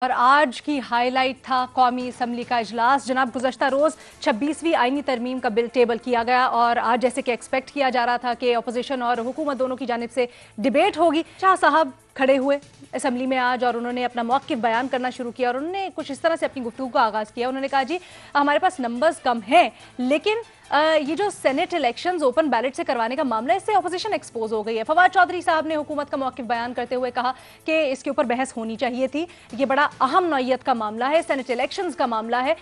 और आज की हाईलाइट था कौमी असम्बली का इजलास। जनाब, गुज़श्ता रोज़ 26वीं आईनी तरमीम का बिल टेबल किया गया और आज जैसे कि एक्सपेक्ट किया जा रहा था कि अपोजिशन और हुकूमत दोनों की जानिब से डिबेट होगी, शाह साहब खड़े हुए असम्बली में आज और उन्होंने अपना मौक़िफ़ बयान करना शुरू किया और उन्होंने कुछ इस तरह से अपनी गुफ्तगू का आगाज़ किया। उन्होंने कहा, जी हमारे पास नंबर्स कम हैं, लेकिन ये जो सेनेट इलेक्शंस ओपन बैलेट से करवाने का मामला है, इससे अपोजिशन एक्सपोज हो गई है। फवाद चौधरी साहब ने हुकूमत का मौक़िफ़ बयान करते हुए कहा कि इसके ऊपर बहस होनी चाहिए थी, ये बड़ा अहम नौइयत का मामला है, सेनेट इलेक्शंस का मामला है,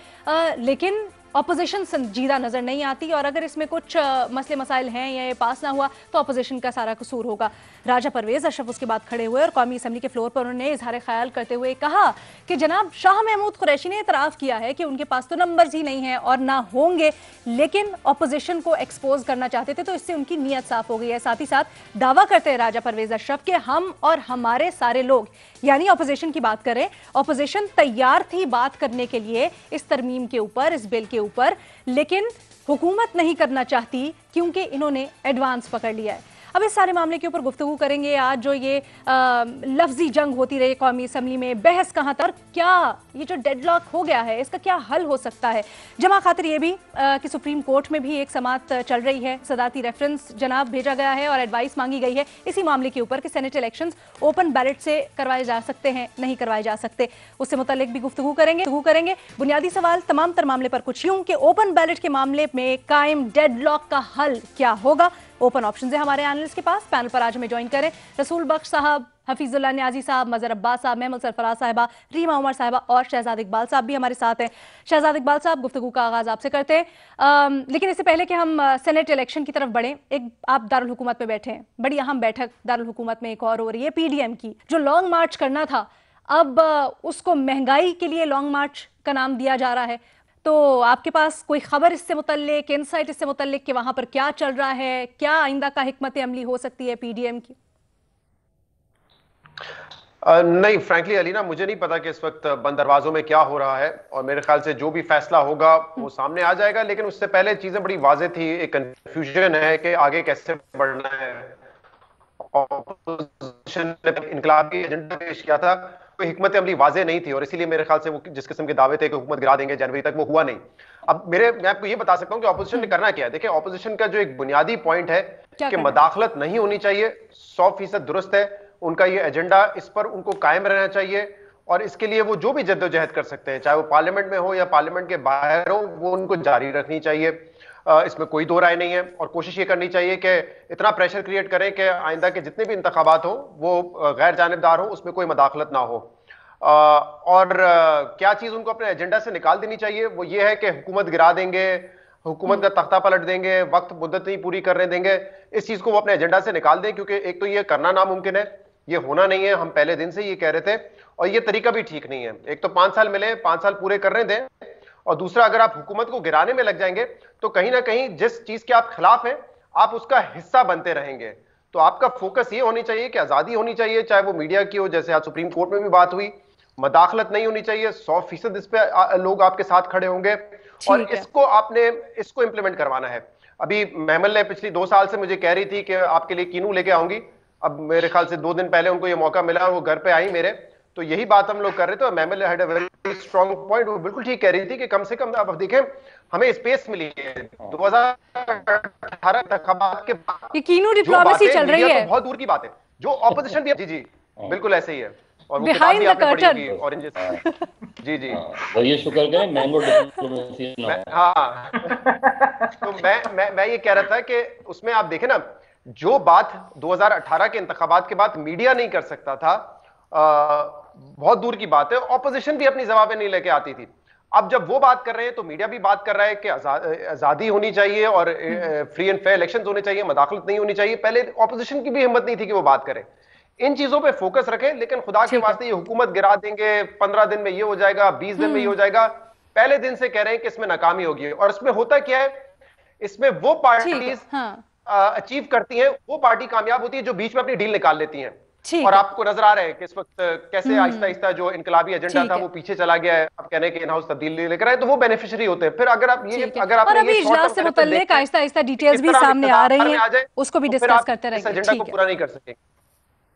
लेकिन अपोजिशन संजीदा नजर नहीं आती और अगर इसमें कुछ मसले मसाइल हैं या ये पास ना हुआ तो अपोजिशन का सारा कसूर होगा। राजा परवेज अशरफ उसके बाद खड़े हुए और कौमी असम्बली के फ्लोर पर उन्होंने इजहार ख्याल करते हुए कहा कि जनाब शाह महमूद कुरैशी ने इतराफ़ किया है कि उनके पास तो नंबर्स ही नहीं हैं और ना होंगे, लेकिन अपोजिशन को एक्सपोज करना चाहते थे तो इससे उनकी नीयत साफ हो गई है। साथ ही साथ दावा करते हैं राजा परवेज अशरफ कि हम और हमारे सारे लोग, यानी अपोजिशन की बात करें, अपोजिशन तैयार थी बात करने के लिए इस तरमीम के ऊपर, इस बिल के ऊपर, लेकिन हुकूमत नहीं करना चाहती क्योंकि इन्होंने एडवांस पकड़ लिया है। अब इस सारे मामले के ऊपर गुफ्तगू करेंगे। आज जो ये लफ्जी जंग होती रही कौमी असम्बली में, बहस कहाँ तक, क्या ये जो डेडलॉक हो गया है इसका क्या हल हो सकता है। जमा खातिर ये भी कि सुप्रीम कोर्ट में भी एक समाअत चल रही है, सदारती रेफरेंस जनाब भेजा गया है और एडवाइस मांगी गई है इसी मामले के ऊपर कि सेनेट इलेक्शंस ओपन बैलेट से करवाए जा सकते हैं, नहीं करवाए जा सकते, उससे मुतल्लिक भी गुफ्तगू करेंगे। बुनियादी सवाल तमाम तर मामले पर कुछ यूं कि ओपन बैलेट के मामले में कायम डेडलॉक का हल क्या होगा। ओपन ऑप्शन है हमारे एनालिस्ट के पास। पैनल पर आज हमें ज्वाइन करें रसूल बख्श साहब, हफीजुल्लाह न्याजी साहब, मजहर अब्बास साहब, महमूद सरफराज साहिबा, रीमा उमर साहिबा और शहजाद इकबाल साहब भी हमारे साथ हैं। शहजाद इकबाल साहब, गुफ्तगू का आगाज आपसे करते हैं, लेकिन इससे पहले कि हम सेनेट इलेक्शन की तरफ बढ़ें, एक आप दारुल हुकूमत में बैठे हैं, बड़ी अहम बैठक दारुल हुकूमत में एक और हो रही है पीडीएम की। जो लॉन्ग मार्च करना था अब उसको महंगाई के लिए लॉन्ग मार्च का नाम दिया जा रहा है, तो आपके पास कोई खबर इससे मुतल्लिक, इनसाइट इससे मुतल्लिक कि वहां पर क्या चल रहा है, क्या आइंदा का हिकमत अमली हो सकती है पीडीएम की? नहीं, फ्रैंकली अलीना, मुझे नहीं पता कि इस वक्त बंद दरवाजों में क्या हो रहा है और मेरे ख्याल से जो भी फैसला होगा वो सामने आ जाएगा, लेकिन उससे पहले चीजें बड़ी वाज़ेह थी। एक कंफ्यूजन है कि आगे कैसे बढ़ना है। ऑपोजिशन ने इनकलाबी एजेंडा पेश किया था, कोई हिकमत अमली वाज़ेह नहीं थी और इसीलिए मेरे ख्याल से वो जिस किस्म के दावे थे कि हुकूमत गिरा देंगे जनवरी तक, वो हुआ नहीं। अब मैं आपको ये बता सकता हूं कि ऑपोजिशन ने करना क्या है। देखिए, ऑपोजिशन का जो एक बुनियादी पॉइंट है कि मदाखलत नहीं होनी चाहिए, 100% दुरुस्त है उनका ये एजेंडा, इस पर उनको कायम रहना चाहिए और इसके लिए वो जो भी जद्दोजहद कर सकते हैं, चाहे वो पार्लियामेंट में हो या पार्लियामेंट के बाहर हो, वो उनको जारी रखनी चाहिए। इसमें कोई दो राय नहीं है और कोशिश ये करनी चाहिए कि इतना प्रेशर क्रिएट करें कि आइंदा के जितने भी इंतखाबात हो वो गैर जानिबदार हो, उसमें कोई मदाखलत ना हो। और क्या चीज उनको अपने एजेंडा से निकाल देनी चाहिए, वो ये है कि हुकूमत गिरा देंगे, हुकूमत का तख्ता पलट देंगे, वक्त मुद्दत नहीं पूरी करने देंगे। इस चीज को वो अपने एजेंडा से निकाल दें, क्योंकि एक तो ये करना नामुमकिन है, ये होना नहीं है, हम पहले दिन से ये कह रहे थे, और ये तरीका भी ठीक नहीं है। एक तो 5 साल मिले, 5 साल पूरे करने दें, और दूसरा अगर आप हुकूमत को गिराने में लग जाएंगे तो कहीं ना कहीं जिस चीज के आप खिलाफ हैं आप उसका हिस्सा बनते रहेंगे। तो आपका फोकस ये होनी चाहिए कि आजादी होनी चाहिए, चाहे वो मीडिया की हो, जैसे आज सुप्रीम कोर्ट में भी बात हुई, मदाखलत नहीं होनी चाहिए, 100% इस पे लोग आपके साथ खड़े होंगे और इसको इंप्लीमेंट करवाना है। अभी महमल ने पिछली 2 साल से मुझे कह रही थी कि आपके लिए कीनू लेके आऊंगी, अब मेरे ख्याल से 2 दिन पहले उनको ये मौका मिला, वो घर पे आई मेरे, तो यही बात हम लोग कर रहे थे। महमल had a very strong point, वो बिल्कुल ठीक कह रही थी कि कम से कम अब देखें हमें स्पेस मिली है 2018 इंतखाबात के बाद, ये कीनू डिप्लोमेसी चल रही है, तो बहुत दूर की बात है, जो ऑपोजिशन भी, जी बिल्कुल ऐसे ही है, और वो बिहाइंड द कर्टन, ऑरेंजेस, जी तो ये शुक्र करें मैंगो डिप्लोमेसी ना। हाँ, तो मैं ये कह रहा था कि उसमें आप देखें ना, जो बात 2018 के इंतखाबात के बाद मीडिया नहीं कर सकता था, बहुत दूर की बात है, ऑपोजिशन भी अपनी जवाबें नहीं लेके आती थी। अब जब वो बात कर रहे हैं तो मीडिया भी बात कर रहा है कि आजादी होनी चाहिए और फ्री एंड फेयर इलेक्शंस होने चाहिए, मदाखलत नहीं होनी चाहिए। पहले ऑपोजिशन की भी हिम्मत नहीं थी कि वो बात करें। इन चीजों पे फोकस रखें, लेकिन खुदा के वास्ते ये हुकूमत गिरा देंगे, 15 दिन में ये हो जाएगा, 20 दिन में ये हो जाएगा, पहले दिन से कह रहे हैं कि इसमें नाकामी होगी। और इसमें होता क्या है, इसमें वो पार्टीज अचीव करती हैं, वो पार्टी कामयाब होती है जो बीच में अपनी डील निकाल लेती हैं। और आपको नजर आ रहा है कि इस वक्त कैसे आहिस्ता आहिस्ता जो इनकलाबी एजेंडा था वो पीछे चला गया है। आप कहने के इन हाउस तब्दीली लेकर आए तो वो बेनिफिशियरी होते हैं। फिर अगर आप ये इजलास से मुतल्लिक आहिस्ता आहिस्ता डिटेल्स भी सामने आ रही हैं, उसको भी डिस्कस करते रहेंगे, एजेंडा को पूरा नहीं कर सकेंगे।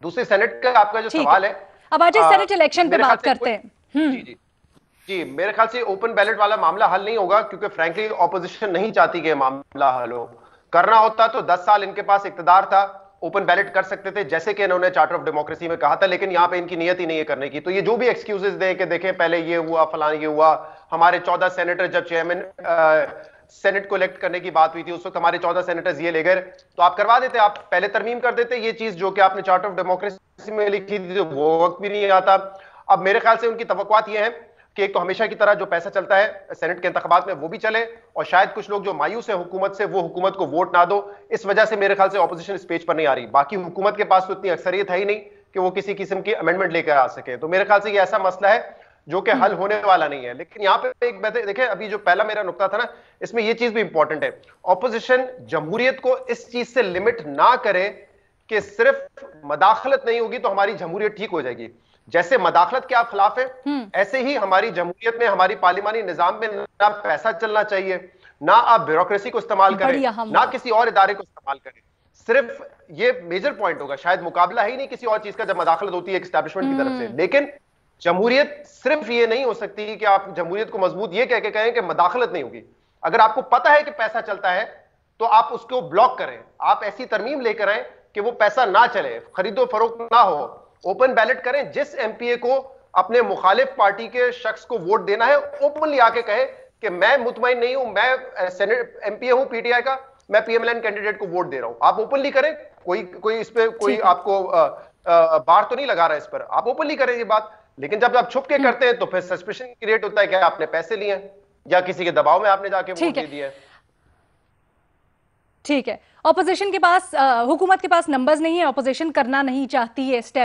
दूसरे सेनेट का आपका जो सवाल है, अब आज सेनेट इलेक्शन पे बात करते हैं। जी जी जी, मेरे ख्याल से ओपन बैलेट वाला मामला हल नहीं होगा, क्योंकि फ्रैंकली ऑपोजिशन नहीं चाहती कि ये मामला हल हो। करना होता तो 10 साल इनके पास इक्तदार था, ओपन बैलेट कर सकते थे जैसे कि इन्होंने चार्टर ऑफ डेमोक्रेसी में कहा था, लेकिन यहां पे इनकी नियत ही नहीं है करने की। तो ये जो भी एक्सक्यूजेस दे के देखें पहले ये हुआ फलान ये हुआ, हमारे 14 सेनेटर जब चेयरमैन सेनेट को इलेक्ट करने की बात हुई थी उस वक्त हमारे 14 सेनेटर्स ये ले गए, तो आप करवा देते, आप पहले तरमीम कर देते ये चीज जो कि आपने चार्टर ऑफ डेमोक्रेसी में लिखी थी, तो वो वक्त भी नहीं आता। अब मेरे ख्याल से उनकी तवक्कुआत ये है कि एक तो हमेशा की तरह जो पैसा चलता है सेनेट के इंतखाबात में वो भी चले, और शायद कुछ लोग जो मायूस है हुकूमत से वो हुकूमत को वोट ना दो, इस वजह से मेरे ख्याल से ऑपोजिशन इस पेज पर नहीं आ रही। बाकी हुकूमत के पास तो इतनी अक्सरियत है ही नहीं कि वो किसी किस्म की अमेंडमेंट लेकर आ सके। तो मेरे ख्याल से ये ऐसा मसला है जो कि हल होने वाला नहीं है। लेकिन यहाँ पे एक देखें, अभी जो पहला मेरा नुक्ता था ना, इसमें ये चीज भी इंपॉर्टेंट है, ऑपोजिशन जमहूरियत को इस चीज से लिमिट ना करे कि सिर्फ मदाखलत नहीं होगी तो हमारी जमहूरियत ठीक हो जाएगी। जैसे मदाखलत के आप खिलाफ है, ऐसे ही हमारी जमहूरियत में, हमारी पार्लिमानी निजाम में ना पैसा चलना चाहिए, ना आप ब्यूरोक्रेसी को इस्तेमाल करें, ना किसी और इदारे को इस्तेमाल करें। सिर्फ ये मेजर पॉइंट होगा, शायद मुकाबला ही नहीं किसी और चीज का जब मदाखलत होती है एस्टैब्लिशमेंट की तरफ से। लेकिन जमहूरियत सिर्फ ये नहीं हो सकती कि आप जमहूरियत को मजबूत ये कह के कहें कि मदाखलत नहीं होगी। अगर आपको पता है कि पैसा चलता है तो आप उसको ब्लॉक करें, आप ऐसी तरमीम लेकर आए कि वो पैसा ना चले, खरीदो फरोख्त ना हो, ओपन बैलेट करें। जिस एमपीए को अपने मुखालिफ पार्टी के शख्स को वोट देना है ओपनली आके कहे कि मैं मुतमईन नहीं हूं, मैं सेनेट एमपीए हूं पीटीआई का, मैं पीएमएलएन कैंडिडेट को वोट दे रहा हूं। आप ओपनली करें, कोई इस पे कोई आपको बार तो नहीं लगा रहा है इस पर, आप ओपनली करें ये बात। लेकिन जब आप छुप के करते हैं तो फिर सस्पेशन क्रिएट होता है कि आपने पैसे लिए हैं या किसी के दबाव में आपने जाके वोट दे दिया है। ठीक है, ऑपोजिशन के पास हुकूमत के पास नंबर्स नहीं है, ऑपोजिशन करना नहीं चाहती है स्टेप